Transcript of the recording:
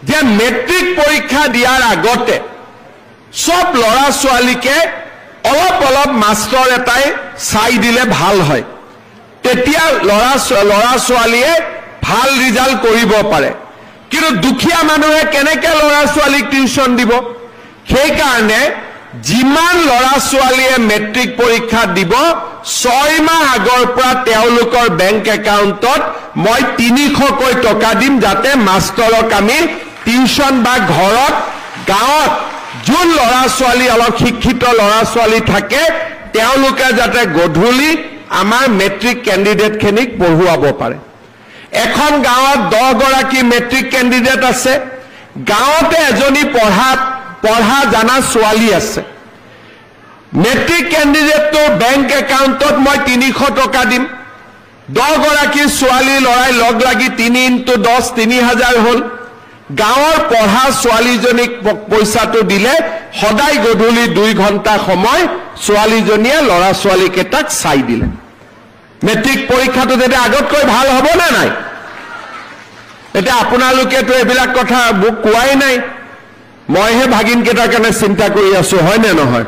যে মেট্ৰিক পৰীক্ষা দিয়াৰ আগতে সব ল'ৰা ছোৱালীকে অলপ অলপ মাষ্টৰ এটাই চাই দিলে ভাল হয় তেতিয়া ল'ৰা ছোৱালীয়ে ভাল ৰিজাল্ট কৰিব পাৰে কিন্তু দুখীয়া মানুহে কেনেকৈ ল'ৰা ছোৱালীক টিউচন দিব সেই কাৰণে যিমান ল'ৰা ছোৱালীয়ে মেট্ৰিক পৰীক্ষা দিব 6 মাহ আগৰ পৰা তেওঁলোকৰ বেংক একাউণ্টত মই 300 কৈ টকা দিম যাতে মাষ্টৰক আমি টিউচন বা ঘৰত গাঁৱত যোন ল'ৰা ছোৱালী অলপ শিক্ষিত ল'ৰা ছোৱালী থাকে তেওঁলোকে যাতে গধূলি আমাৰ মেট্ৰিক কেণ্ডিডেটখিনিক পঢ়ুৱাব পাৰে এখন গাঁৱত 10 গৰাকী মেট্ৰিক কেণ্ডিডেট আছে গাঁৱতে এজনী পঢ়া জানা ছোৱালী আছে মেট্ৰিক কেণ্ডিডেটৰ বেংক একাউণ্টত মই 300 টকা দিম 10 গৰাকী ছোৱালী লৰাই লগ লাগি 3 × 10 3000 হ'ল গাঁৱৰ পঢ়া ছোৱালীজনীক পইচাটো দিলে সদায় গধূলি 2 ঘণ্টা সময় ছোৱালীজনীয়ে ল'ৰা ছোৱালীকেইটাক চাই দিলে মেট্ৰিক পৰীক্ষাটো যেতিয়া আগতকৈ ভাল হ'ব না নাই এটা আপোনালোকেতো এইবিলাক কথা মোক কোৱাই নাই মইহে ভাগিনকেইটাৰ কাৰণে চিন্তা কৰি আছো হয় নে নহয়